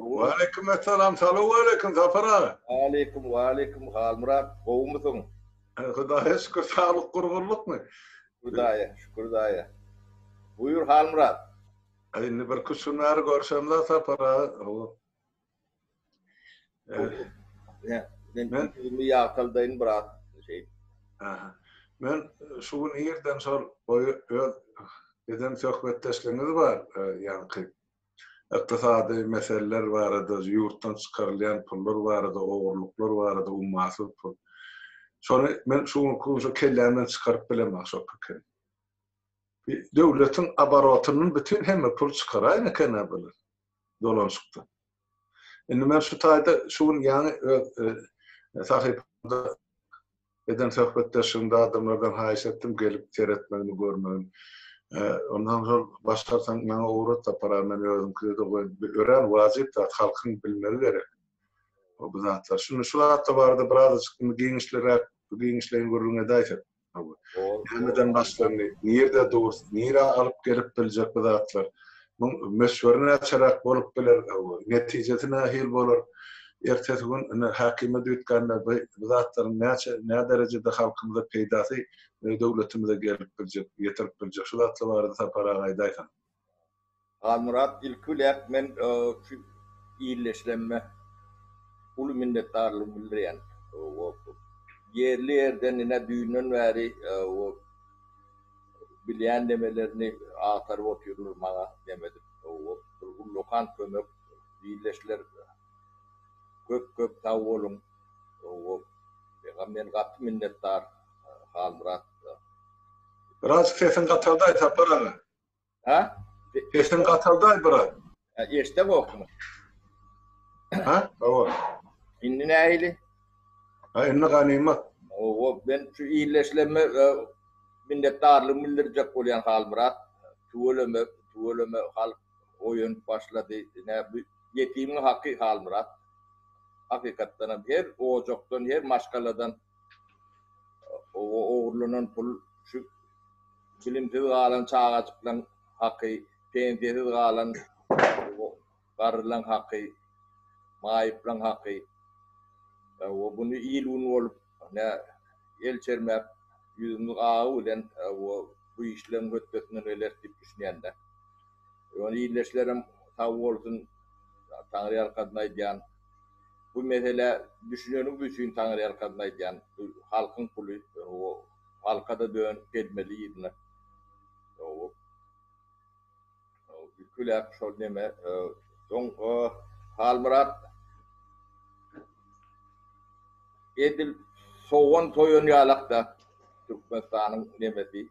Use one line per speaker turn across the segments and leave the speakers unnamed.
Aleyküm selam. Salamu aleyküm Zafer ağa.
Aleyküm Halmurat. Oğul musun?
Hudaya şükür sağlık kurgulluk mu?
Şükür daya. Buyur Halmurat.
Şimdi bir kuşunlar görsem de Zafer ağa.
Ben bir yağtaldayın bırak.
Ben şu yerden sonra boyu eden sohbetleşkeniz var. Yani iktisadi meseleler vardı, yurttan çıkarılan pullar vardı, oğurluklar vardı, ummasız pul. Sonra ben şu kellemden çıkarıp bilemem sokakın. Devletin aparatının bütün hem pul çıkarayın kene bilir. Dolanışıkta. Şimdi ben şu tayda şunun yani sahipinde eden sohbetleşimde adamlardan hayiş ettim gelip seyretmeni görmeni. Ondan sonra başlarsan bana uğrat da para men özüm kıydı öğren vazip da halkın bilmeli gerek. O bu zatlar. Şu hatta vardı birazcık genişlerin görülüğüne daysa. Neden başlarını nerede doğru, nereye alıp gelip bilecek bu zatlar. Meşhuruna açarak bolup bilir. Neticesine hil bolur. Ertesi gün hakime dütkanda bu zatların ne derecede halkımıza peydası devletimize gelip bilecek, yetirip bilecek. Şu zatlar vardı Zapara gaydaysan.
Halmurat ilkülek men iyileşlenme ulu minnettarlığı bildiriyen. Yerli yerden yine düğünün veri bilen demelerini atarıp oturuyor bana demedim. Lokan kömök iyileşler köp tav olun. Men gatı minnettar Halmurat.
Biraz sesin katılday Zapara.
Ha?
Sesin katılday biraz.
İşte bu okuma.
Ha? Tamam.
İnni neyli?
Ha, inni ganima.
Ben şu iyileşlenme minnettarlığı bildirecek olan Halmurat. Tuğuleme halk oyun başladı. Yetimin hakkı Halmurat. Hakikaten her ocaktan, her maşkaladan oğurlunan pul şu bilimsiz galan çağacıklan hakkı, pensiz galan garılan hakkı, mayıplan hakkı. Bunu iyiliğini olup el çermek yüzümlük ağı ile bu işlerin ötesinden ölertip düşünüyende. Onu iyileşlerim tavu olsun Tanrı arkasına diyen. Bu mesele düşünüyorum bütün Tanrı arkasına diyen. Halkın pulu, halka da dön gelmeli yedine. Külek şol deme. Son Halmurat edil soğan toyun yalakta Türkmenistan'ın nemeti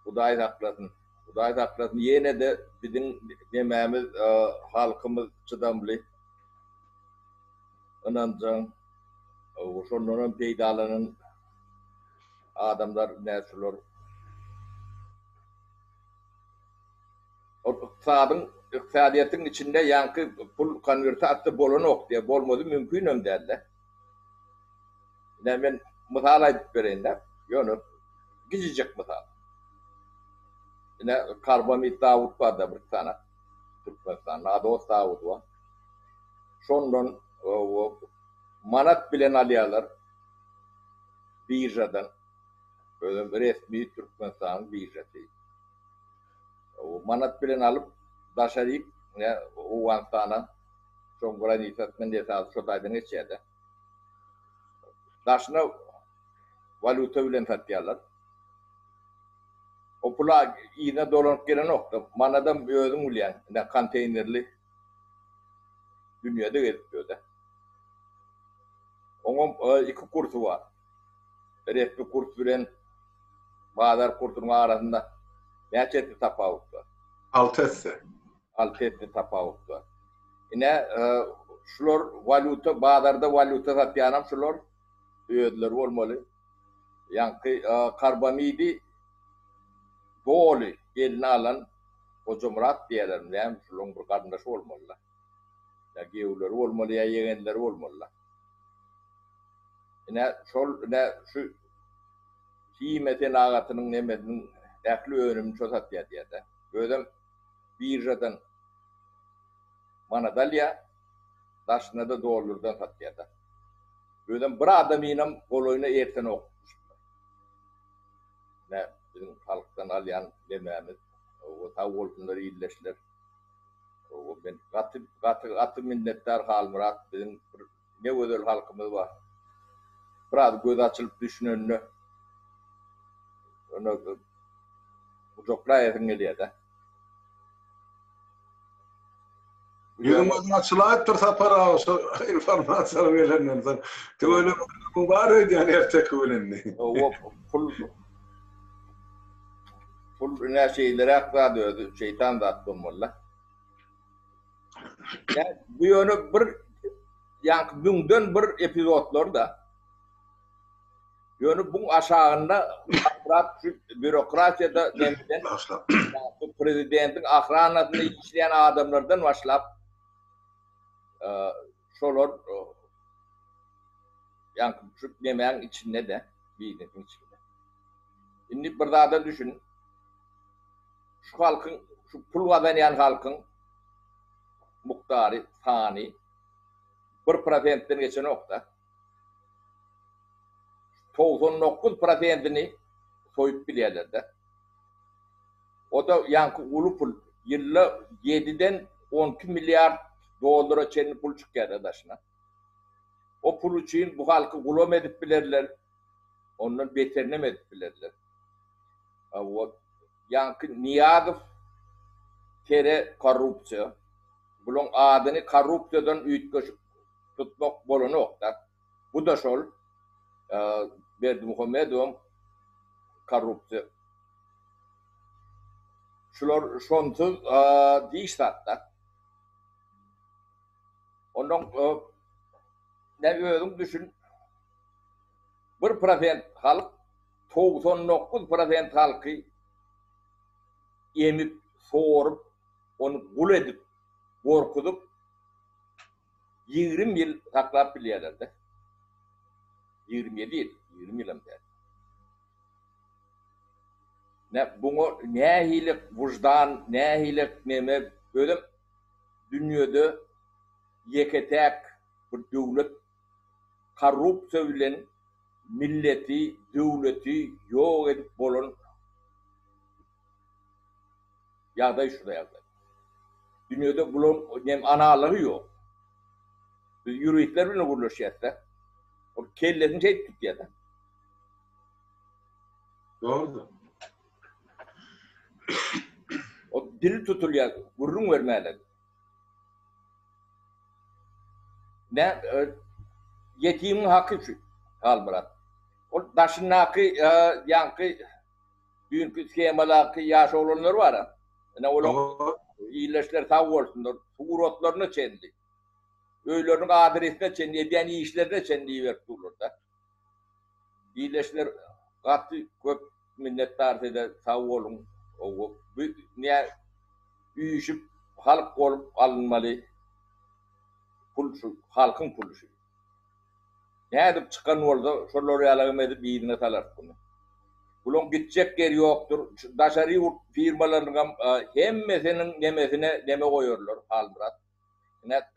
Huday saklasın. Yine de bizim dememiz halkımız çıdamlı. Önemli. Şunların peydalarının adamlar nesilor. İktisadiyetin içinde yankı pul konvertasyonu bolunok diye bolmadı mümkün derler. Ben misal ayıp vereyim de. Yonu gizicek misal. Yine Karbamid Davut var da bir tane. Türkmenistan'da adı o Davut var. Şondan manat bilen aliyalar birjadan böyle resmi Türkmenistan'ın birjası. Manat bilen alıp daşarıyıp o antana son granitmen diye sağ şotaydan geçerdi. Daşına valuta bilen satıyorlar. O pula yine dolanıp gelen nokta. Manadan bir ödüm uleyen. Konteynerli dünyada gelip da. Onun iki kursu var. Resmi kurs bilen bazılar kursunun arasında gerçekten tafavut var. Altı tafavut var. Yine şular valuta, bazılarda valuta satyanam şular ödüler olmalı. Yani karbamidi doğru eline alan Hocamrat diyelim. Yani şunun bir kardeşi olmalı. Ya gevler olmalı ya yeğenler olmalı. Şu kıymetin ağatının nemetinin ekli önümü çözat diye de. Böyle birjadan Manadalya daşına da doğulurdan satyada. Böyleden bir adam inem koloyuna erten okumuş. Ne bizim halktan alyan dememiz. O tavulkunları iyileştiler. O ben katı minnettar hal Murat bizim ne ödül halkımız var. Biraz göz açılıp düşününü. Onu ucokla yakın geliyor da.
Yüzüm adına açılayıp dursa para informasiya verenlerden. Öyle bu var öyle yani ertek öğrenni.
O full ne şeyleri akla dördü. Şeytan da attım valla. Yani bu yönü bir yani günden bir epizodlar da yönü bu aşağında bürokrasiyada demeden prezidentin ahranatını işleyen adamlardan başlap şolar yani şu yemeğin içinde de birinin içinde. Şimdi bir daha da düşün. Şu halkın, şu pulvadan yan halkın muhtarı, tani 1%'den geçen nokta 99%'ni soyup biliyorlar da. O da yankı ulu pul. Yılla 7'den 12 milyar dolara çeni pul çıkıyor arkadaşına. O pul için bu halkı kulom edip bilirler. Onun beterini mi edip bilirler. O yankı Niyadov kere korrupsiya. Bunun adını korrupsiyadan üytköşüp tutmak bolunu oktar. Bu da şol. Berdimuhamedov korrupsiya. Şular şonsuz diş sattı. Onun ne ödüm düşün. 1% halk 99% halkı emip, soğurup, onu kul edip, korkutup 20 yıl taklap biliyorlardı. 27 yıl, 20 yıl der. Ne bunu ne hilik vicdan, ne hilik neme böyle dünyada yeketek bir devlet korrupsiya bilen milleti, devleti yok edip bolon ya da şurada yazdı. Dünyada bunun nem analığı yok. Yürüyüşler bile kuruluşuysa. O kellerini şey tutuyor da.
Doğru.
O dil tutuluyor, gurrun vermeler. Ne yetimin hakkı şu halburat. O daşın hakkı yankı dünkü skemalı hakkı yaş olanlar var ha. Ne olan iyileşler tav olsunlar, uğratlarını çendi. Öylerin adresine çendi, ediyen iyi işlerine çendiyi verdiler da. İyileşler katı köp minnettar de tav olun. O niye büyüşüp halk olup alınmalı. Pul şu, halkın pulu şu. Ne edip çıkan oldu, şunları yalağım edip iyiliğine talar bunu. Bunun gidecek yer yoktur. Daşarı firmalarının hemmesinin nemesine neme koyuyorlar halburat. Ne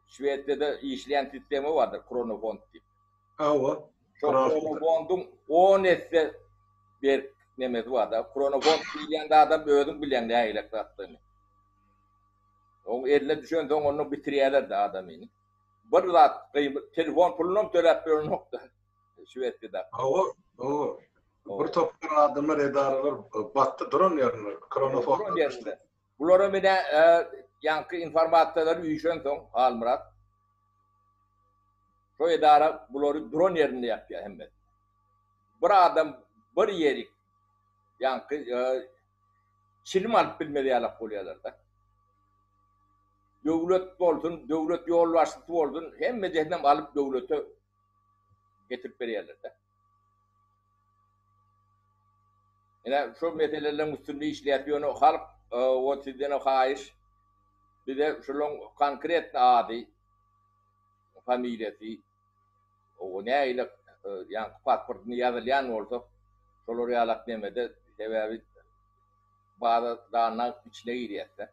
Şved'de işleyen sistemi vardır, Kronofond tip.
Ava.
Şu Kronofond'un 10 etse bir nemesi vardır. Kronofond bilen de adam ödüm bilen de aylak attığını. Onun eline düşen de onu bitiriyorlar da adamını. Bir zat telefon pulunu töleppiyor nokta. Şved'de.
Ava. Bir toplar adamlar edareler battı duran yerler. Kronofon.
Bunlara bir de yankı informasyonları uyuşan son Halmurat. Şu edare bunları drone yerinde yapıyor hemen. Bir adam bir yeri yankı çilim alıp bilmedi yalak oluyorlar da. Devlet olsun, devlet yol vasıtı olsun, hem cehennem alıp devlete getirip veriyorlar da. Yani şu meselelerin üstünde işletiyor halk, o sizden o haiş, bir de şunun konkret adı, familyası, o ne ile yani pasportunu yazılayan olsa, şunları yalak demede, sebebi bazı dağına içine giriyorsa.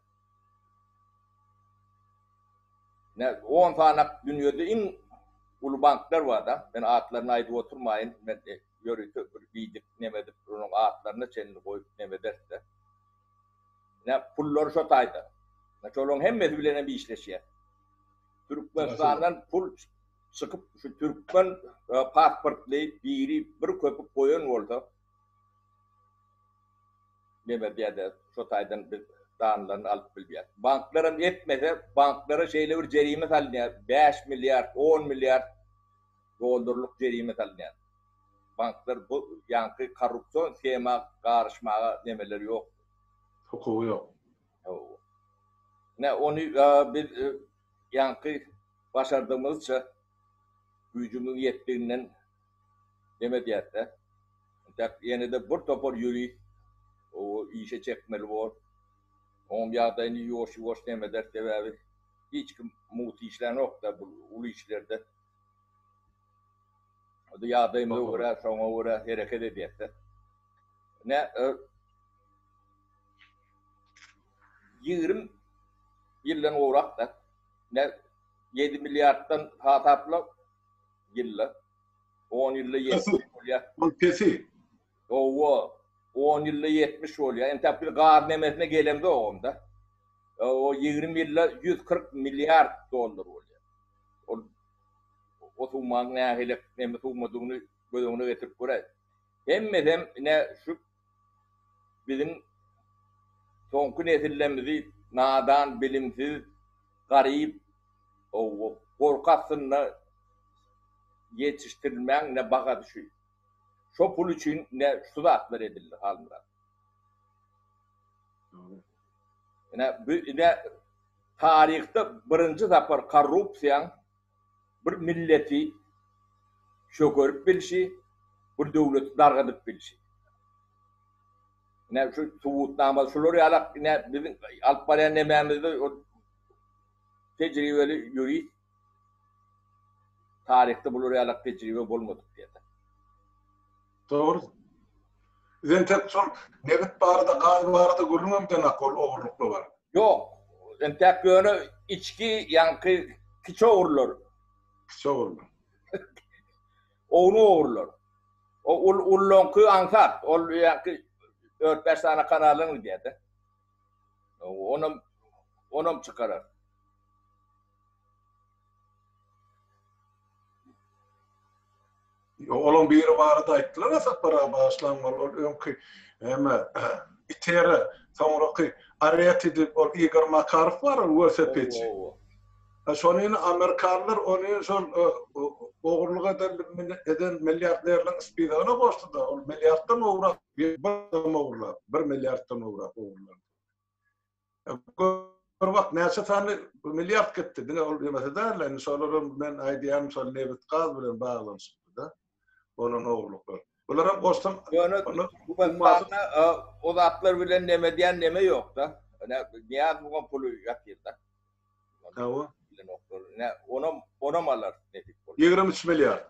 Ne 10 tane dünyada en ulu banklar var da. Ben atlarına aydı oturmayın. Ben yörütü bildik nemedik. Onun atlarına çenini koyup nemederse. Ne pullar şotaydı. Ne çolun hem medvilene bir işleşiyor. Türkmenistan'dan pul sıkıp şu Türkmen pasportlayıp bir köpük koyun oldu. Nemediyede şotaydan bir dağınlarını alıp bilbiyor. Bankların etmese banklara şeyle bir cerime salınıyor. 5 milyar, 10 milyar dolarlık cerime salınıyor. Banklar bu yankı korrupsiyon schema karışmaya nemeleri yok.
Hukuku yok.
Ne onu bir yankı başardığımızca gücümün yettiğinden demediyette. Yine de bir topor yürü o işe çekmeli var. On yağdayını yoş demeder de hiç muti işler yok da bu ulu işlerde. O da yağdayını uğra, sonra uğra hareket ediyette. Ne 20 yıldan uğrak da ne 7 milyardan hatapla yılla 10 yılla 70 oluyor.
Kesi.
O 10 yılla 70 oluyor. En tabi gaz nemesine gelemde o onda. O 20 yılla 140 milyar dolar oluyor. O tuğman ne hele neme tuğmadığını bölümünü getirip buraya. Hem ne şu bizim sonku nesillerimizi nadan, bilimsiz, garip, o korkasınla yetiştirilmeyen ne baka düşüyor. Şu pul için ne sudatlar edilir halında. Ne tarihte birinci sefer korrupsiyan bir milleti şökörüp bilişi, bir devleti dargadıp bilişi. Ne şu tuğutnamaz, şuları yalak, ne bizim Alpbarayan emeğimizde o tecrübeli yürüyüş, tarihte bulur yalak tecrübe bulmadık diye.
Doğru. Sen tek son nevit barada, gaz barada görünmem de nakol oğurluklu var.
Yok. Ben tek yönü içki yankı kiço uğurlar.
Kiço olma.
Onu uğurlar. O ullonku ansat. O yankı 4-5 tane kanalını dedi. Onu çıkarır.
Onun bir barada ayttılar asat para başlanmalı. Önkü itere sonraki arayet edip o Igor Makarov var o velosipedçi. Şonun Amerikanlar onu son oğurluk eden milyarderlerin ispidana koştu da o milyardan uğrak bir milyardan uğrak uğurlar. Bak neyse tane milyar gitti. Dine ol mesela yani sonra ben aydiyam sonra nevit gaz bilen bağlansın da. Onun oğurlukları. Bunların kostum...
Bu bakımda o zatlar bilen nemediyen neme yok da. Niye bu pulu yapıyor da.
Tamam.
Ona malar.
23 milyar.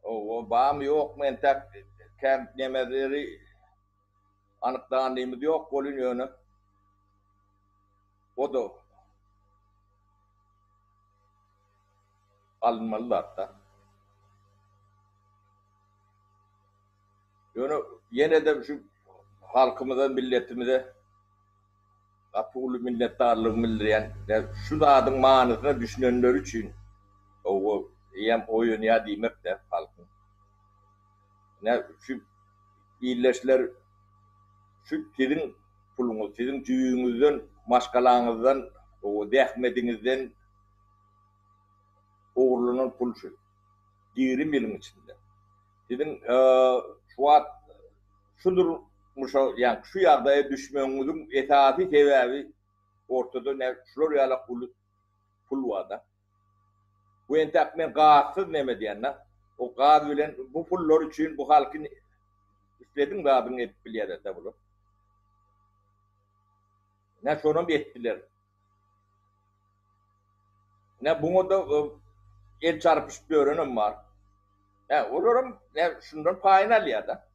O bağım yok mu? Entek nemeleri anıktan neyimiz yok. Kolun yönü. O da alınmalılar da. Yani yine de şu halkımıza, milletimize atılı minnettarlığımı bildiren şu dağın manasını düşünenler için o yem oyun ya demek de halkın. Ne şu iyileşler şu sizin pulunuz, sizin düğünüzden, maşkalanızdan, o dehmedinizden uğurlanan pul şu. 20 yılın içinde. Sizin şu an şudur yani şu yağdaya düşmenizin esası sebebi ortada ne şular yalak pul var da. Bu entekmen gazsız neme diyenler. O gaz bilen bu pullar için bu halkın istediğin gazını etkiler de bunu. Ne şunu ettiler. Ne bunu da el çarpış bir öğrenim var. Yani olurum ne şundan payınal ya da.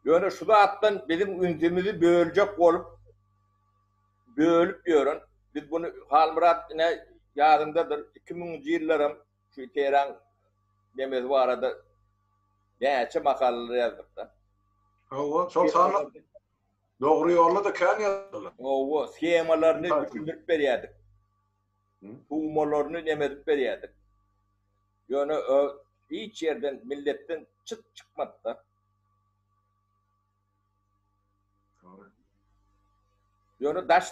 Yani şu da attan bizim ünitemizi bölecek olup bölüp diyorum. Biz bunu Halmurat ne yadımdadır. 2000'nji ýyllarym şu Tehran demesi barada näçe makalalar yazdık da.
O şol sağlam. Doğru yolla da kan yazdılar.
O schemalarını düşündürüp berýärdik. Tuğmalarını nemedip berýärdik. Ýöne hiç yerden milletten çıt çıkmadı da. Ýöne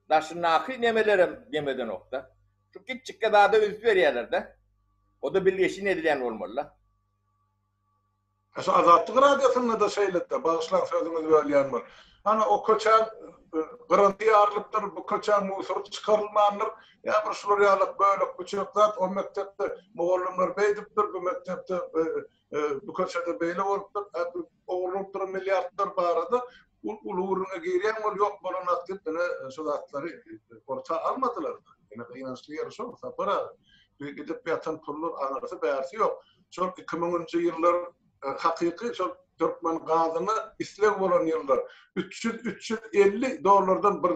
daşynaky nemelerim demeden okda. Şu kiçikçe daha da üst berýärler de. O da birleşin edilen bolmaly.
Şu Azatlyk radiosyna da şeýletde bagışlan sözüňizi bölýän bol. Ana o köçän garanti ýarlypdyr, bu köçän musur çykarylmandyr. Ya şular ýalyk böyle küçükler o mektepde mugallimler beýdipdir, bu mektepde bu köçede beýle bolupdyr. Oğlup duran milyardlar barada uluruňa girýän bol ýok bolan aktivitene şu zatlary orta almadylar. Ene gynançly ýer şol sapara. Gidip ýatan pullar anarsa bärsi ýok. Şol 2000-nji ýyllar hakyky şol Türkmen gazyny isleg bolan ýyllar $350 bir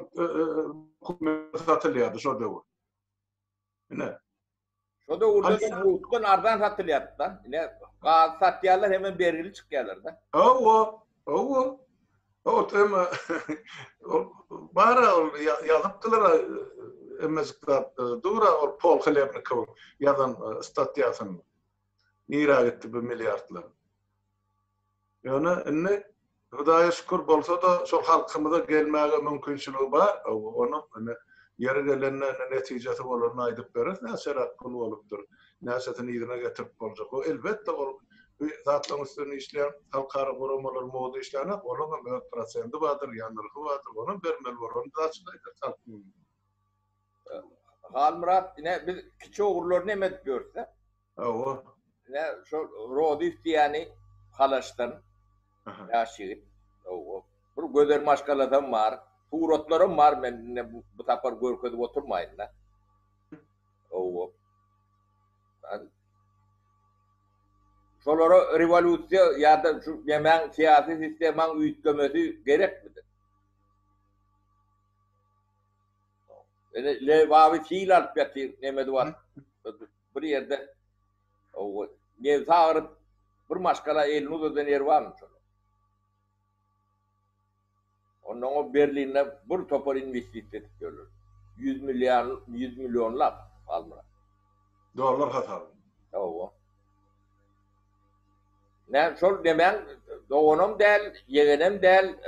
satylýardy şo döwür. Ene.
Şo da urdan hukukdan ardan satylýardy da. Ene gaz satýarlar hemen bergili çykýarlar da. O tema bara ýazypdylar emezikler dura ol Paul Khlebnikov ýazan statýasyny. Nira gitdi bu milyardlar. Ýöne inne Hudaýa şükür bolsa da şol halkymyza gelmäge mümkinçiligi bar. Onu ýere gelende netijesi bolaryn aýdyp berer. Näçe pul bolupdyr. Näçetini ýerine getirip boljak. O elbetde ol zatlaryň üstüne işleýän halkara guramalar moda işlerine olaňa 4% bardyr, ýanyrgy bardyr. Onu bermeli bolan da açyk. Halmurat ine biz kiçi oğurlarını emet görse.
O.
Ne şu Rodif diyani halaştan yaşayıp. O. Bu göder maşkaladan var. Tuğrotlarım var men ne bu tapar görkedi oturmayın da. O. Şolara revolüsiya ya da şu yemen siyasi sistemin üyütlemesi gerek midir? Levavi fiil alpiyatı nemedi var. Bir yerde o ne sağırıp bir maşkala elini uzadan yer var mı? Onun o Berlin'de bir topar investisiya ediyorlar. 100 milyonlar almıyor.
Dolar hatalı.
O. Ne şol demen doğunum del, yeğenim del,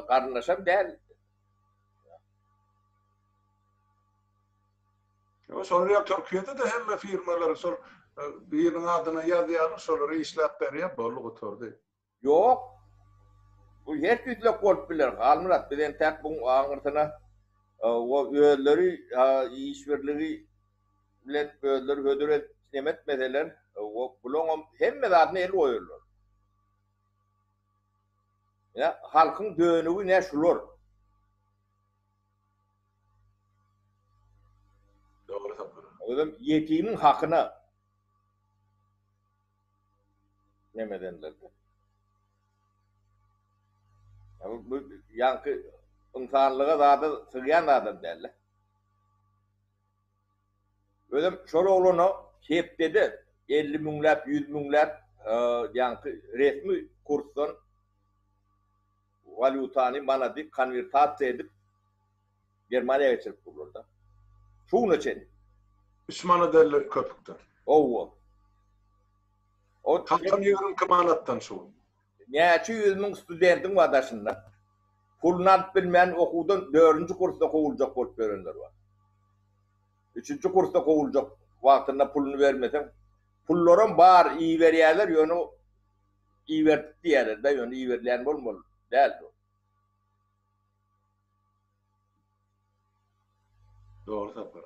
kardeşim del.
O sonra Türkiye'de de hemme firmalar sor birinin adına yazýar, şolary işläp berýär, bolug oturdy.
Yok. Bu her türlü kol bilir. Halmurat bilen tek bu aňyrtyna o öýleri işberligi bilen öýleri hödüre nemet meseler o bulun hemme zatny el oýurlar. Ya halkyň dönügi ne şular?
Doğru tapır.
Oğlum yetimin hakkına nemedenler. Bu yankı insanlığa zaten sığyan adam derler. Oğlum Şoroğlu'nu hep dedi 50 milyar, 100 milyar yankı resmi kursdan valutanı bana di konvertasyon edip Germanya'ya geçirip bulurdu. Şunun için.
Üsman'a derler köpükten.
O.
Kalkan yığın kımanattan şu.
Näçe 100 min studentin wadaşynda. Pulunu alıp bilmeyen okudan 4-nji kursta kovuljak bolup berenler var. 3-nji kursta kovuljak wagtynda pulunu vermesen. Pullarym bar, iyi berýärler, ýöne iyi berdik diýerler da, ýöne iyi berilän bolmaly. Däl.
Doğru tapır.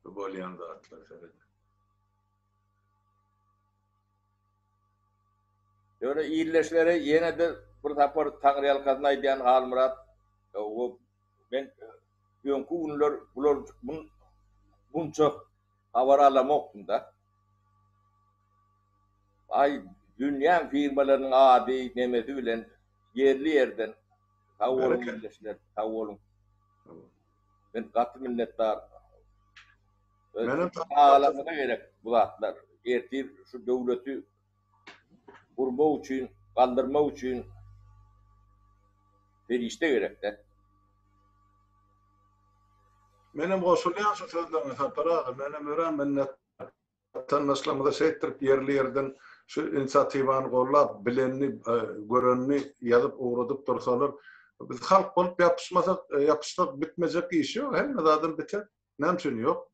Bu bolýan da atlar sebep.
Ýöne iýleşlere ýene de bir tapar Taňry ýalkasyna aýdýan Halmurat o ben ýönkü günler bular bunça habar alamokdum da. Ay dünýä firmalarynyň ady nemesi bilen yerli ýerden tawolun iýleşler, tawolun. Ben katı minnettar.
Benim
Ağlamına gerek bu zatlar. Ertir şu devleti kurma için, kaldırma için verişte gerek de.
benim goşulyan şu sözlerine sapara, benim ören minnet tanışlamada şeytirip yerli yerden şu inisiyativan gollap bilenni görenni yazıp uğradıp dursalar biz halk bolup yapışmak bitmeyecek iş yok. Hem de adam biter. Nämçin yok.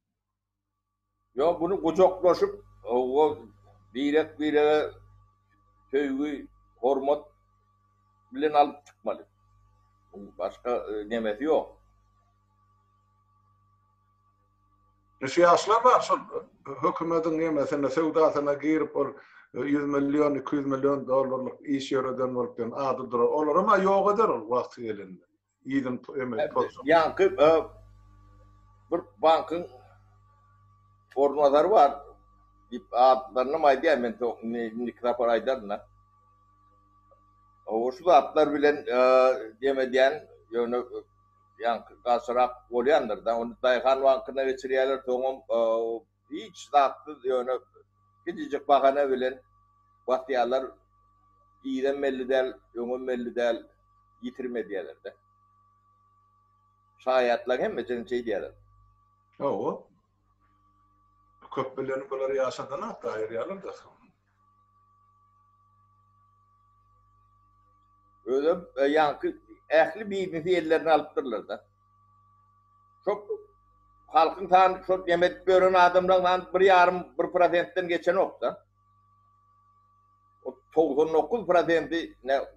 Yo bunu kucaklaşıp o direkt köygü hormat bilen alıp çıkmalı. Başka nemeti yok.
Siyaslar var. Şu hükümetin nemesine sevdasına girip 100 milyon, 200 milyon dolarlık iş yöreden olup adı durar. Olur ama yok eder o vakti gelinde. İyiden
Yankı bir bankın formaları var. Adlarını maydı ya ben nikrapar aydarına. O şu atlar bilen demediyen yönü yankı kasırak oluyandır da onu dayıkan bankına geçiriyorlar toğum hiç tatlı yönü gidecek bakana bilen bahtiyalar iyiden belli değil, yönün belli değil yitirme diyorlar da. Şayatlar hem mesela şey diyorlar.
O. Köpbelerini böyle yaşadan hatta ayırıyorlar da.
Öyle yankı ehli bilgisi ellerine alıptırlar da. Çok halkın tanrı çok yemek gören adamlardan 1,5% geçen okta. O 99% ne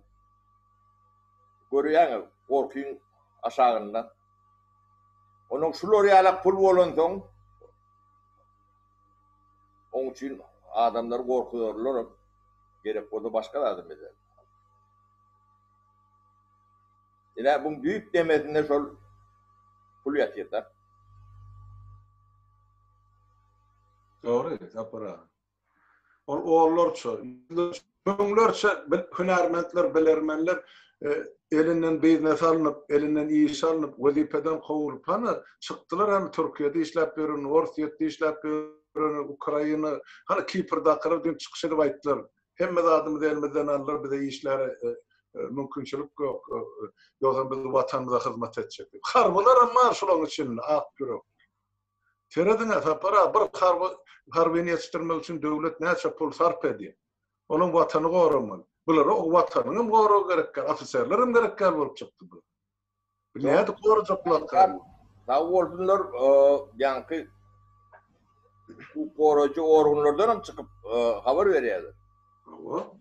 görüyor korkuyun aşağından. Onun şuları yalak pul olan son onun için adamlar korkuyorlar. Gerek o da başka adam eder. Yine bunun büyük demesinde şol pul yatıyor da.
Doğru, yapara. Oğullarça, hünlerçe hünermentler, bilermenler elinden biznes alınıp, elinden iş alınıp, vazifeden kovulup hani çıktılar hani Türkiye'de işlep verin, Orsiye'de işlep verin, Ukrayna, hani Kipr'da kırıldığın çıkış edip ayttılar. Hem de adımızı elimizden alırlar, bize işlere mümkünçülük yok. Yoksa biz vatanımıza hizmet edecek. Harbiler ama şunun için ak görüyor. Teredine para bir harbini yetiştirmek için devlet näçe pul sarf ediyor. Onun vatanı gorumalı. Bular o vatanını goru gerekken, ofisörlerim gerekken bolup çıktı bu. Näde gorujaklar?
Ta oldunlar yankı bu korucu organlardan çıkıp haber veriyorlar.
O.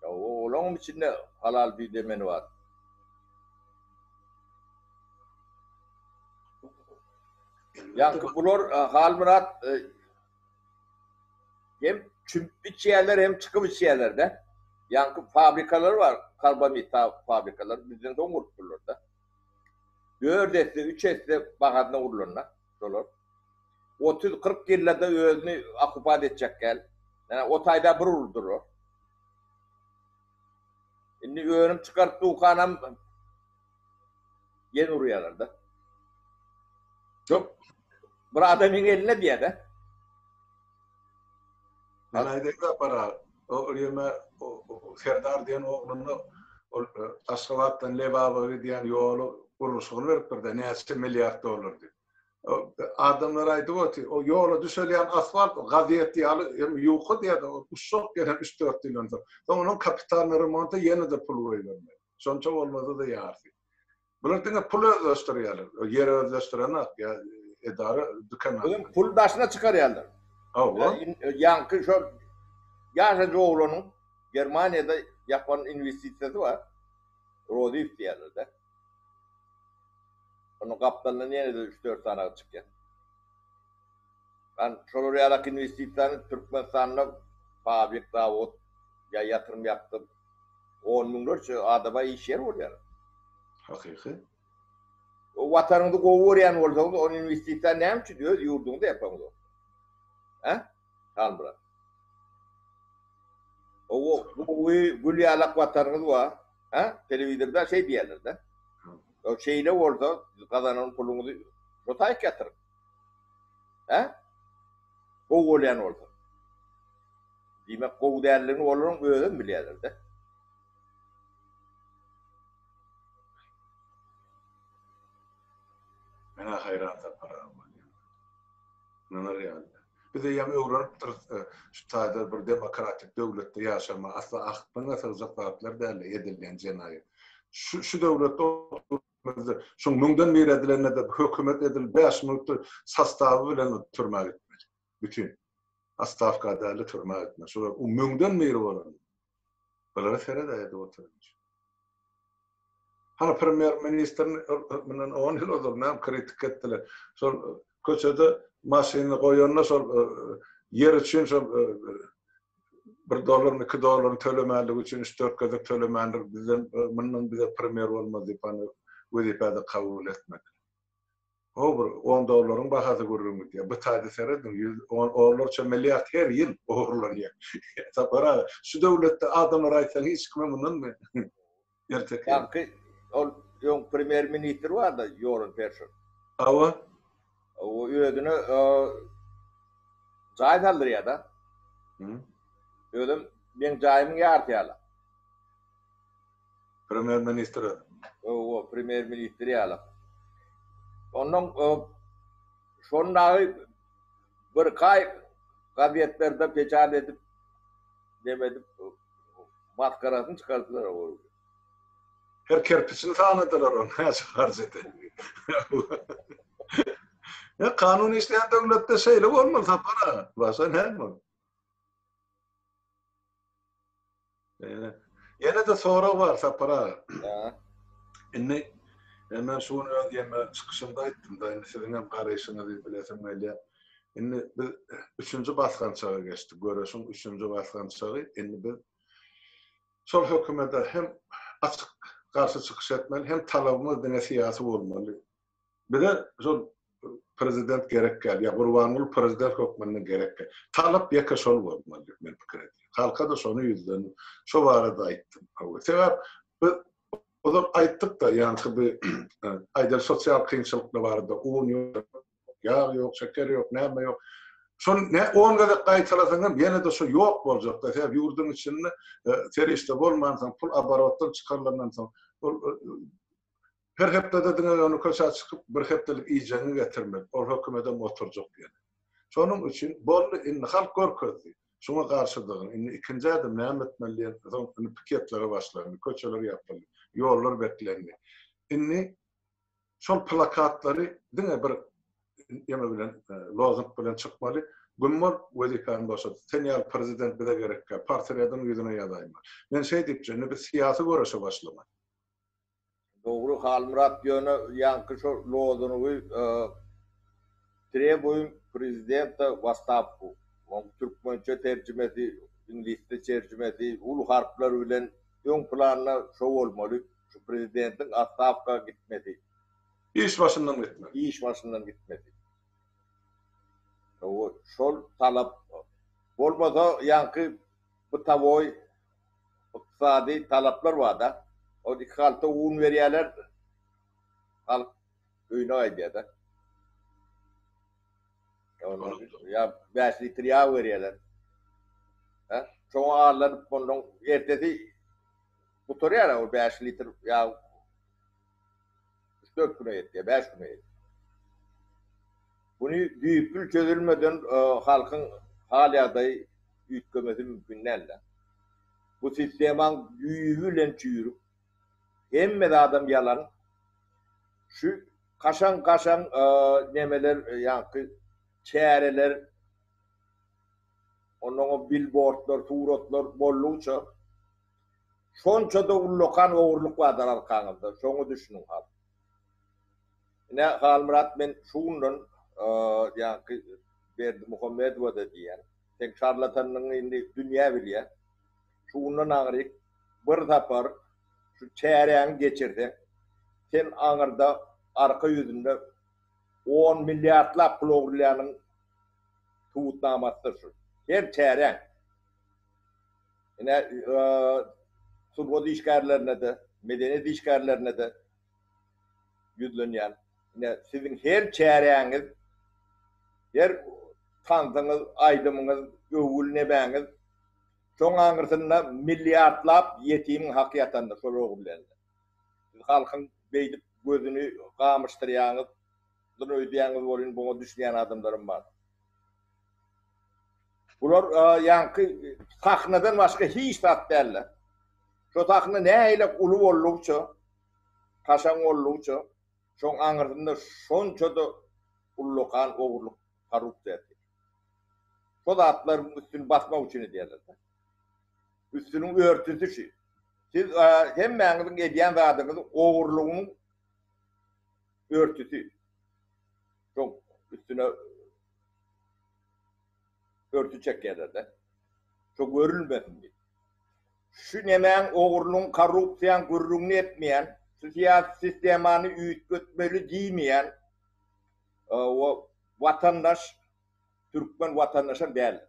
Onun içinde halal bir demeni var. Yankı bunlar hal murat hem çümpüç yerler hem çıkıp yerlerde. Yankı fabrikaları var. Karbamid fabrikaları. Bizden de umurtturlar da. 4 etse, 3 etse bakadına vururlar. 30-40 yıllarda özünü akupat edecek gel. Yani o tayda bir vurdur. Şimdi öğrenip çıkarttı ukanam yeni vuruyorlar da. Çok bir adamın eline diye de.
Anayda para o yeme Serdar diyen oğlunu Aşgabat'tan Levava diyen yolu kuruluşunu verip de näçe milyar dolardı. Adamlar aydı ki o yolu düşeleyen asfalt gaziyet yalı yuqu diye de uşak gene 3-4 milyon. Onun kapital remontu yeni de pul koyuyorlar. Sonça olmadı da yardı. Bunlar da pul özleştiriyorlar. Yer özleştiren ya idare dükkanlar.
Bugün pul daşına çıkarıyorlar. Yankı şu yaşacı oğlunun Germanya'da yapan investisyonu var. Rodif diyorlar da. Onun kaptanlığı niye de 3-4 tane çıkıyor. Ben şuraya investisyonu Türkmenistan'la fabrik davut ya yatırım yaptım. 10 milyonlarca adama iş yer oluyor.
Hakiki.
O vatanını kovuyan olsa onun investisyonu ne için diyor yurdunda yapamıyor. Ha? Tamam bırak. O Gülyalak vatanını var. Ha? Televizyonda şey diyorlar da. O şeyle orada kazanan pulunu Rotay getir. He? Kow olayan oldu. Demek kow değerlerini olurun özüm bilýärler de.
Mena hayran tapara. Nana yani. Bir de yam öwrenip şu taýda bir demokratik döwletde ýaşama asla aklyna sığjak derle edilýän jenayet. Şu döwletde oturmazda şu müňden beri edilenle de hökümet edil 5 minutda sastavy bilen türmäge gitmeli. Bütün astavka adalet türmäge gitmeli. Şu o müňden beri bolan. Bulara ferada edi oturmuş. Hani premier ministerin menen 10 ýyl olur näme kritik etdiler. Şol köçede maşyny goýanna şol yer üçin şol $1, $2 tölemälik üçin 3-4 gözek tölemälir bizden mundan bize premier bolmaz diýip any wezipede kabul etmek. O bir $10 bahasy görürüm diye. Bu taýda seredin $10 milyard her ýyl oğurlanýar. Tapara şu döwletde adamlar aýtsa hiç kime mundan ertek.
Yani o premier minister var da Göran Persson.
Awa
O ödünü jaýdaldyr ya da. Ödüm men jaýymyň ýartyýala.
Premier minister.
O premier minister ýala. Onun şondagy bir kay gazetlerde peçat edip demedim maskarasyny çykardylar o.
Her kerpiçini tanıdılar onu. Harç edi. Ya kanun işleyen devlette şeyle olmaz para. Başka ne mi? Yine de sonra var para. İnne hemen şunu ödeyeme çıkışında ettim da senin kardeşine de bilesin öyle. İnne biz 3. baskan çağı geçtik. Görüyorsun 3. baskan çağı. İnne biz sol hükümete hem açık karşı çıkış etmeli hem talabımız dine siyasi olmalı. Bir de sol prezident gerek gel. Ya Gurbanul prezident hükümünün gerek gel. Talap yakaş olmalı. Ben fikir ediyorum. Halka da sonu yüzden şu varada ayttım. Sebep o da ayttık da yani bir aydın sosyal kıyınçılıkla vardı. Un yok, yağ yok, şeker yok, neyme yok. Son ne 10 kadar kayıtlarsan yine de şu yok olacak da ya yurdun içinde teriste olmadan pul aparattan çıkarılan her haftada da onu koşa çıkıp bir haftalık iyiceni getirmek. O hükümete oturacak yani. Sonun için bol in halk korkuyor. Şuna karşıdığın ikinci adım ne etmeliyen piketlere başlanıyor, koçalar yapılıyor, yollar beklenmiyor. İnni sol plakatları dine bir yeme bilen lozung bilen çıkmalı. Gümmor vezifen başladı. Senyal prezident bize gerek. Partilerden yüzüne yadayma. Ben şey deyip canım bir siyasi görüşe başlama.
Doğru Halmurat yönü yankı şu lozunu требуем президента в отставку. Türkmençe tercümesi, İngilizce tercümesi, ulu harfler bilen ön planına şu olmalı. Şu prezidentin отставка gitmesi.
İş başından gitmedi.
İş başından gitmedi. O şol talap olmasa yankı bu tavoy iqtisadi talaplar var da. O halkta un veriyorlar. Halk öyne aydiyor ya 5 litre yağ veriyorlar. Çoğu ağırlanıp bunun ertesi tutuyor ya o 5 litre yağ 4 güne yetiyor, 5 güne yetiyor. Bunu büyük çözülmeden halkın hali yüklemesi mümkün değil. Bu sistemin büyüğüyle çürüp hem de adam yalan şu kaşan nemeler yankı çäreler onun billboardlar, suratlar bolluça şonça da ullokan oğurluk vardır arkanızda. Şonu düşünün hal. Ne Halmurat men şundan yankı Berdi Muhammed va da diyen. Tek şarlatanın indi dünya bilýär. Şundan ağrık bir tapar şu çäreň geçirdi. Sen aňyrda arka yüzünde 10 milyarlap pul oğurlayanın tuğutnamasıdır şu. Her çäreň. Yine sulgodu işgärlerine de, medeniyet işgärlerine de yüzlenýän. Ine sizin her çäreňiz, her tanzyňyz, aýdymyňyz, öwül nebeňiz şoň aňyrsynda milliardlap ýetimiň hakyatanda şol ogu bilen. Siz halkyň beýdip gözüni gamyşdyrýaňyz, bunu öýdýäňiz bolýan, buňa düşýän adamlarym bar. Bular ýanky sahnadan başga hiç tat däller. Şo sahna näile uly bollukça, kaşaň bollukça, şoň aňyrsynda şonça da ullukan, ogurluk, korrupsiýa. Şo zatlaryň üstüni basmak üçin edýärler. Üstünün örtüsü şu. Siz hemmeňiziň edýän zadyňyz ogurlugyň örtüsü. Şoň üstüne örtü çekýärler de. Şo görülmesin diye. Şu nemen ogurlugyň, korrupsiýaň gürrüňini etmeýän, sosial sistemany üýtgetmeli diýmeýän o vatandaş, Türkmen vatandaşa däl.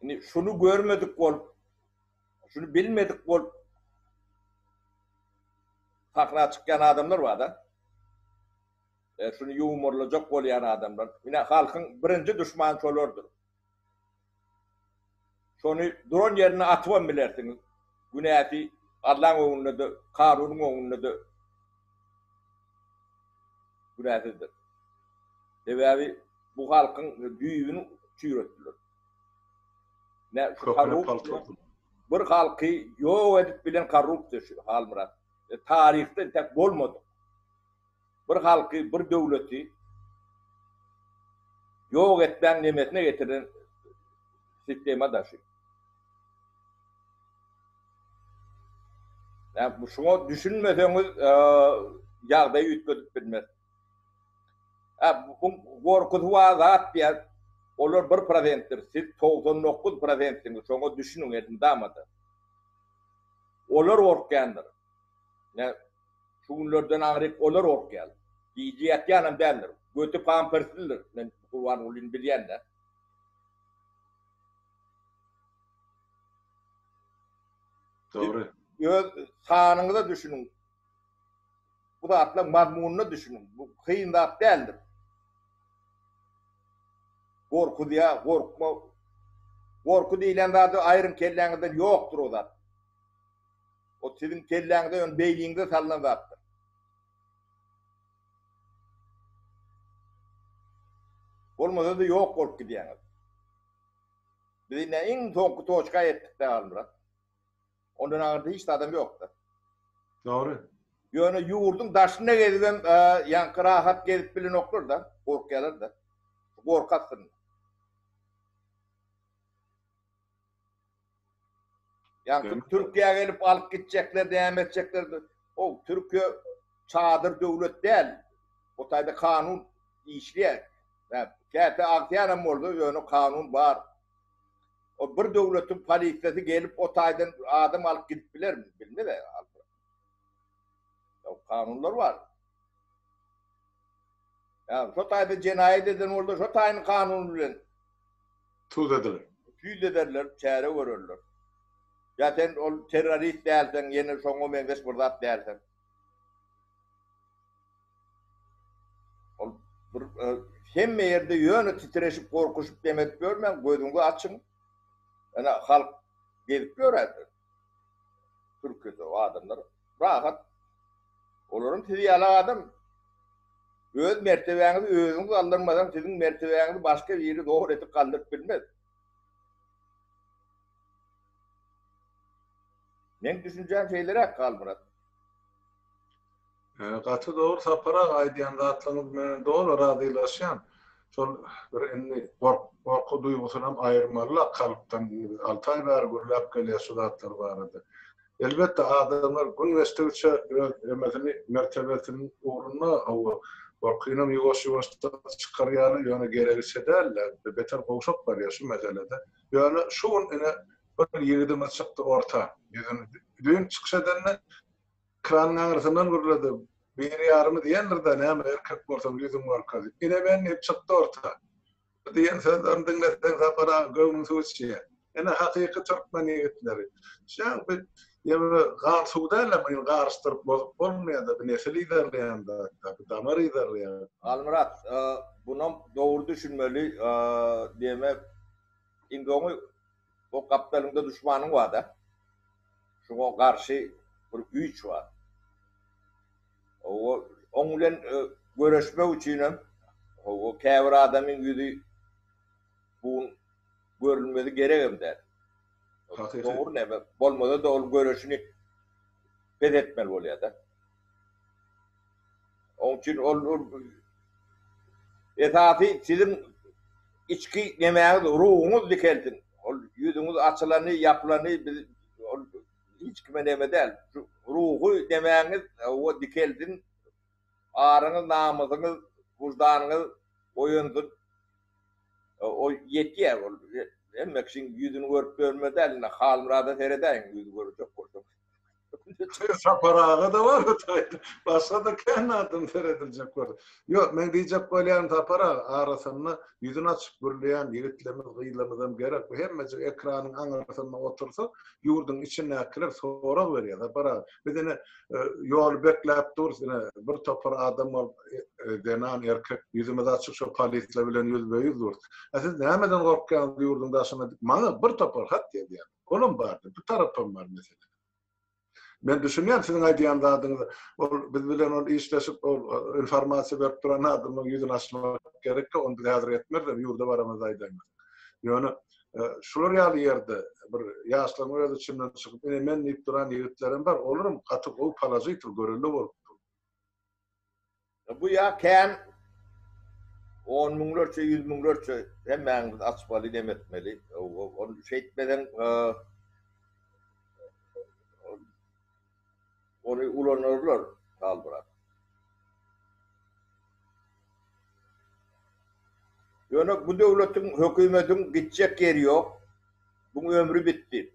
Yani şunu görmedik bolup, şunu bilmedik bolup takna çykýan adamlar var da. Şunu ýumurlajak bolýan adamlar. Ine halkyň birinji düşman şolardyr. Şonu duran ýerine atwan bilersiňiz. Günäti Allahyň öňünde, kanunyň öňünde günätidir. Sebäbi bu halkyň düýbüni çüýretdiler. Ne bir halky ýok edip bilen korrupsiýa şu hal murat. Tarihte tek bolmady. Bir halky, bir döwleti ýok etmän nemesine getiren sistema daşy. Yani bu şoňa düşünmeseňiz ýagdaý üýtgedip bilmez. Bu gorkudy wazat diýär. Olar 1%dir. Siz 99%-iňiz şoňa düşünüň edin damada. Olar orkyandyr. Yani şu günlerden agryp olar orkýar. Diýýät ýanam däldir. Götü pamperslidir. Men Kurwan ulyn bilýänler.
Doğru.
Öz sanyňyza düşünüň. Bu da atla mazmunyna düşünüň. Bu kıyın zat däldir. Gorkudya, gorkma. Gorku diýilen zat aýrym kelläňizde ýokdur o zat. O sizin kelläňizde ön beýliňizde salan zatdyr. Bolmasa da ýok bolup gidýäňiz. Biz iň soňky toçka etdik däl. Ondan agyrda hiç adam ýokdur.
Doğru.
Ýöne ýurdun daşyna gezip ýanky rahat gezip bilen oklar da, gorkýarlar da. Gorkatsyn. Ýanky Türkiýe'ye gelip alyp gitjekler, däm etjekler. O Türkiýe çadır döwlet däl. O taýda kanun işleýär. Käte aktýaram boldy, ýöne kanun bar. O bir döwletin polisiýasy gelip o taýdan adam alyp gidip bilermi? Bilmedi. O kanunlar var. Ya şu taýda jenaýet eden boldy, şu taýyň kanuny bilen
Tuz edilir.
tüýl ederler, çäre görürler. Ya sen ol terörist dälsen, ýene şoňa meňzeş bir zat dälsen. Ol bir hemme ýerde ýöne titreşip gorkuşup demek görmän, gözüňi açyň. Ana halk gelip görerdi. Türkiýede o adamlar rahat. Olaryň sizi ýala adam öz mertebeňizi özüňiz aldyrmadan sizin mertebeňizi başga bir ýere dogry etip galdyryp bilmez. Men düşünjän şeýlere galmyrat.
Gaty doğru sapara aýdýan zatlaryň menen doğru radylaşýan. Şol bir indi gorku duýgusyny aýyrmaly kalypdan 6 aý bäri görläp gelýär şu zatlar barady. Elbetde adamlar gün westewçe emesini mertebesini uğruna o gorkynam ýuwaş-ýuwaş çykarýaly ýöne geregse däller. Beter gowşap barýar şu meselede. Ýöne şu ine bir ýigidimiz çykdy orta. Ýöne düň çykşadanna kranyň arasyndan görüldi. Biri yarımı diýendir da näme erkek bolsam ýüzüm barkazy. Ine ben hep çykdy orta. Diýen sözlerini dinleseň sapara göwüň suçy. Ene hakyky türkmen ýigitleri. Şaň bir Yani suudayla mı qarıştırıp bozup bolmaýar da bir nesli iderleýän da bir damar iderleýän.
Almurat, bunu doğru düşünmeli diyeme indonu o kaptalında düşmanın var da şuna karşı bir güç var. Onunla görüşme için o kevr adamın yüzü bu görülmesi gereğim der. Doğru ne? Bolmadı da o görüşünü fethetmeli oluyor da. Onun için esası sizin içki yemeğiniz, ruhunuz dikeltin. Yüzünüz açılanı, yapılanı hiç kime deme değil. Ruhu demeğiniz o dikeltin. Ağrınız, namazınız, vicdanınız, oyunuz o yetiyor. Emmek için yüzünü görüp görme değil. Halmurada seyredeyin yüzü görüp çok korktum.
Taparağı da var o tayda. Başka da kendi adım seyredecek var. Yok, ben diyecek bolyan taparağı arasında yüzünü açıp görleyen yigitlerimiz, gıyılarımızdan gerek. Hemmece ekranın anarasında otursa yurdun içine akiler sonra veriyor taparağı. Bir tane yol beklep dursun. Bir taparağı adam ol denan erkek yüzümüz açık şu palisle bilen yüz ve yüz dursun. Siz neyemeden korkan yurdun daşına bana bir taparağı hat diye diyen. Onun vardı. Bir tarafım var mesela. Ben düşünüyorum sizin aydiyan adınızı. Biz bilen onu işleşip informasiya verip duran adamın yüzünü açmak gerek. Onu bir hazır etmer de yurda varamız aydayımız. Yani şular yalı yerde bir yaşlanma öz içinden çıkıp men deyip duran yigitlerim var. Olurum katık o palazıytır görüldü olur.
Bu ya ken 10 milyonlarca, 100 milyonlarca hemen açmalı demetmeli. Onu şey etmeden onu ulanırlar kaldırar. Yani bu devletin, hükümetin gidecek yeri yok. Bunun ömrü bitti.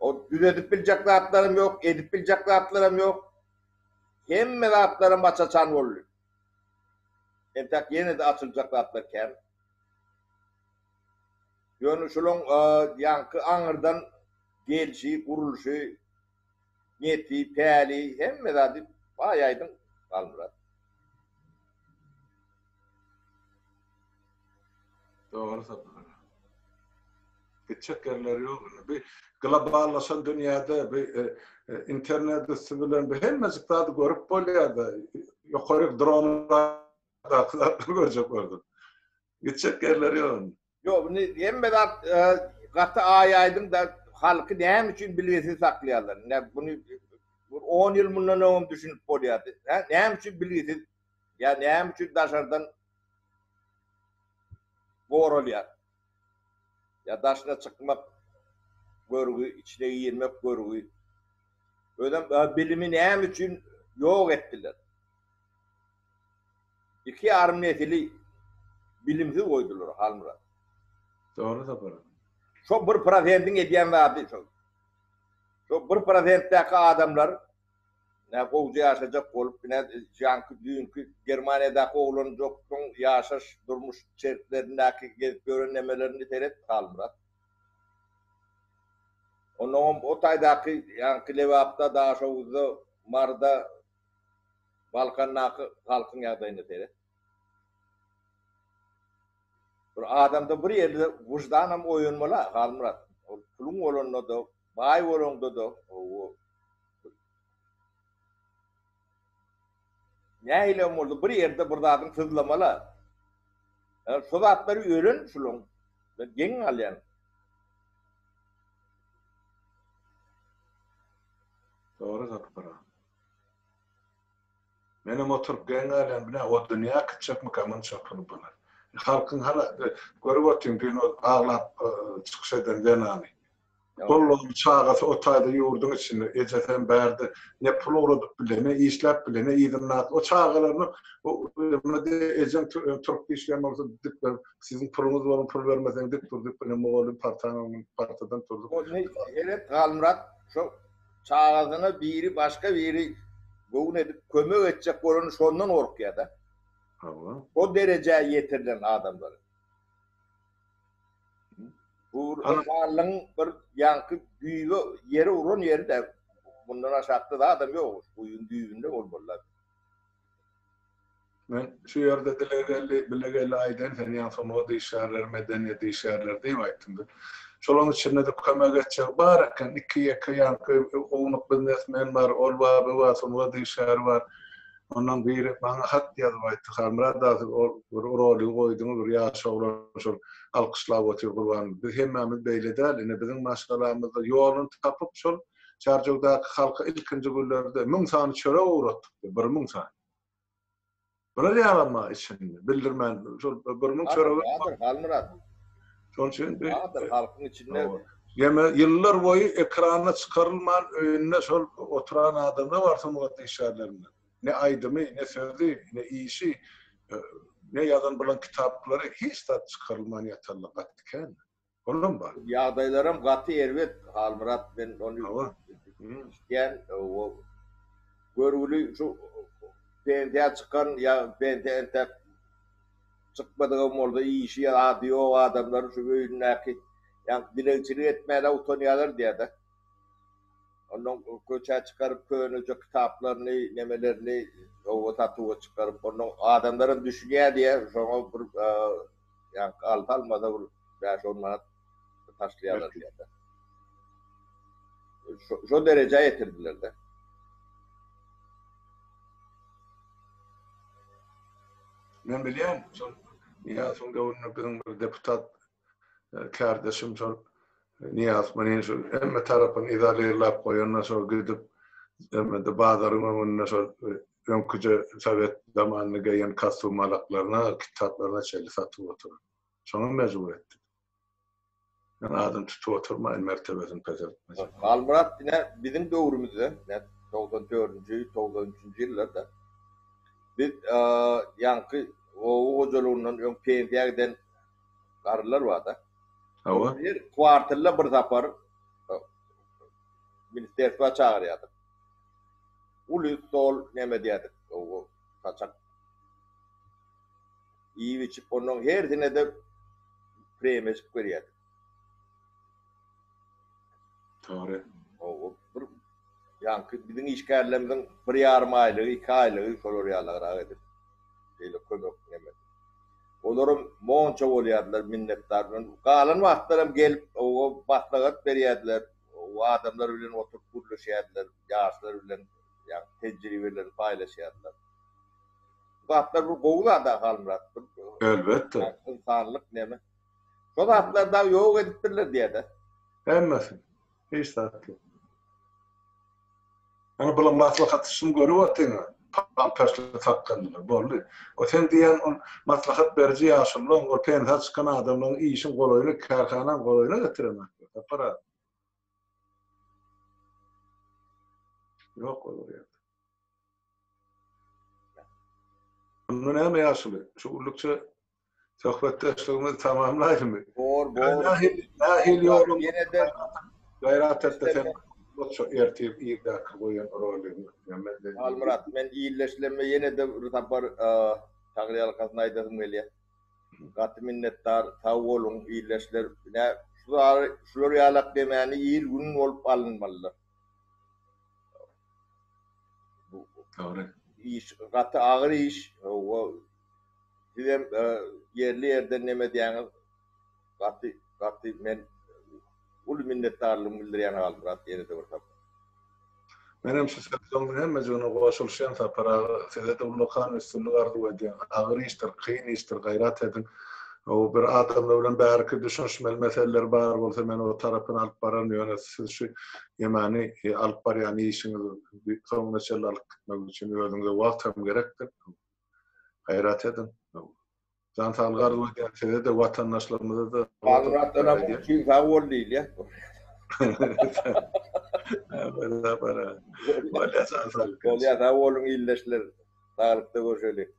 O düzeltip bilecek rahatlarım yok, edip bilecek rahatlarım yok. Hem rahatlarım açaçan oluyor. Hem tak yine de açılacak rahatlarken. Yani şunun yankı anırdan gelişi, kuruluşu, niyeti, peyali, hem medadi bayaydın kalmırat.
Doğru tabii. Gidecek yerler yok. Bir globallaşan dünyada bir internet üstünden bir hemmecik daha da görüp bolya da yukarı drone'lar da görecek orada. Gidecek yerler yok.
Yok, hem medat katı ayaydın da halkı neyim için bilgisi saklayanlar. Ne bunu 10 yıl bundan ne düşünüp bolyadı. Neyim için bilgisi, ya neyim için dışarıdan boruluyor. Ya dışına çıkmak görgü, içine girmek görgü. Öyle bilimi neyim için yok ettiler. İki yarım netili bilimsiz koydular halmura.
Doğru da böyle.
Şu bir prosentin ediyen vardı. Şu bir prosentteki adamlar ne kovucu yaşayacak olup ne jankı dünkü Germanya'daki oğlun çoktun yaşaş durmuş çerklerindeki gezip görünmelerini seyret kalmırat. Onun o taydaki yankı levapta daha şovuzda Mar'da Balkan'daki halkın yadayını seyret. Bir adamda bir yerde vicdanım oyunmalı kalmırat. Kulun olundu da, bay olundu da, ne ile oldu? Bir yerde burada adım sızlamalı. Yani şu zatları öğren şunun. Gen alayan.
Doğru da böyle. Benim oturup gen alayan bile o dünya küçük mü kamın çapını bana. Halkın hala görüp oturayım bir ağlap çıkış eden denani. Kollu çağası o tayda yurdun içinde eceten berdi ne pul uğradık bile ne işlep bile ne izinlat o çağalarını o ecen Türk işlem olsa sizin pulunuz var pul vermeden dik durduk benim oğlum partadan durduk.
O ne evet Kalmurat şu çağasına biri başka biri bu ne kömür edecek olanı sondan orkuya da. O dereceye getirilen adamları. Varlığın bir yankı büyüğü yeri urun yeri de bundan aşağıda da adam yok. Buyun düğünde olmalılar.
Ben şu yerde dilegelli aydan sen yan sonu işaretler, medeniyet işaretler değil mi aytımda? Şolun içinde de kömek edecek barakan iki yankı oğunluk bilmesmen var, olbabı var, sonu işaret var. Ondan biri bana hat yazıp aytdı. Hamra da rolü koyduğunu bir yaşa olan alkışlap oturup kurban. Biz hemmemiz beyle değil. Bizim maşgalamızda yolunu tapıp şol Çarjogdaki halka ilkinci günlerde 1000 sany çöre uğrattık. 1000 sany. Buna ýalama içinde bildirmen şol 1000 çöre
Halmurat.
Şol için
halkın içinde
yıllar boyu ekrana çıkarılman önüne şol oturan adamlar varsa bu işaretlerinde. Ne aydımı, ne sözü, ne işi, ne yazan bulan kitapları hiç de çıkarılman yeterli katken. Onun var.
Yağdaylarım katı ervet Halmurat ben onu isteyen o görülü şu bende çıkan ya bende çıkmadığım orada iyi işi ya diyor o adamlar şu önündeki yani dilekçilik etmeye utanıyorlar diye de onun köçe çıkarıp köyünüce kitaplarını nemelerini o tatuğu çıkarıp onun adamların düşünüyor diye sonra bir yani almada bir 5-10 manat taşlayalar diye de. Şu dereceye getirdiler de.
Ben biliyorum. Niyaz'ın gavurunu bizim bir deputat kardeşim Niyaz manin şu emme tarafın idarelerle koyanına sonra gidip emme de bazılarına onunla sonra önküce Sovet zamanına gelen kastum malaklarına, kitaplarına çeli satıp oturur. Sonra mecbur ettik. Yani adam tutup oturmayın mertebesini pes etmez.
Halmurat yine bizim dövrümüzde 94. 93. yıllarda biz yankı o hocalarının ön PND'den karılar vardı. Bir kuartilla bir safar ministerstva çağırıyordu. Ulu sol neme diyordu. O kaçak. İyi biçip onun her dine de premes veriyordu.
Doğru.
O bir yankı bizim işgallerimizin bir yarım aylığı, 2 aylığı koloryalara edip öyle kömek neme. Olarum monça oluyorlar minnettarlar. Kalan vaxtlarım gelip o maslahat berýärdiler. O adamlar bilen oturup gurlaşýardylar. Ýaşlar bilen ýa tejribelerini paýlaşýardylar. Vaxtlar bu gowla da Halmurat.
Elbette.
İnsanlyk neme? Şo vaxtlarda ýok edipdirler diýdi.
Hemmesi. Hiç tatlı. Ana bulan maslahatçısını görüp otyňa. Pampasly takkanlar boldy. O sen diýen on maslahat berji ýaşylyň o pensa çykan adamlaryň işin golaýyny karhanaň golaýyna getirmek. Para. Yok olur ya. Bunu näme ýaşyly? Şu ulukça sohbetdeşligimizi tamamlaýdymy? Nahil ýolum
Yine de
gayrat etdi. Çok ertip iyi dakika koyan rolünü.
Halmurat men iyileşleme yine de bir tapar tagri halkasına aydasım geliyor. Gatı minnettar sağ olun iyileşler. Ne şular yalak demeni iyi günün olup alınmalılar.
Doğru.
İş gatı ağır iş. O sizem yerli yerden neme diýäňiz gatı men ul minnettarlığımı bildirýän Halmurat ýene-de bir tapar.
Benim şu sözümün hemmecine goşulşan tapara sizde ulukan üstünlük arzu edýän agyr işdir, kyn işdir, gayrat edin. O bir adamla bilen bärki düşünşmeli meseleler bar bolsa men o tarapyny alyp baran ýöne siz şu ýemany alyp barýan işiňizi soňuna çylalyk gitmek üçin özüňize wagt hem gerekdir. Gayrat edin. Can sağlyk arzu edýän sizde de watandaşlarymyza da
Halmurat'dan bu kim sağ diýil ýa.
Para. Bolýa sağlyk.
Bolýa sağ olun iyileşler. Sağlıkda görüşelim.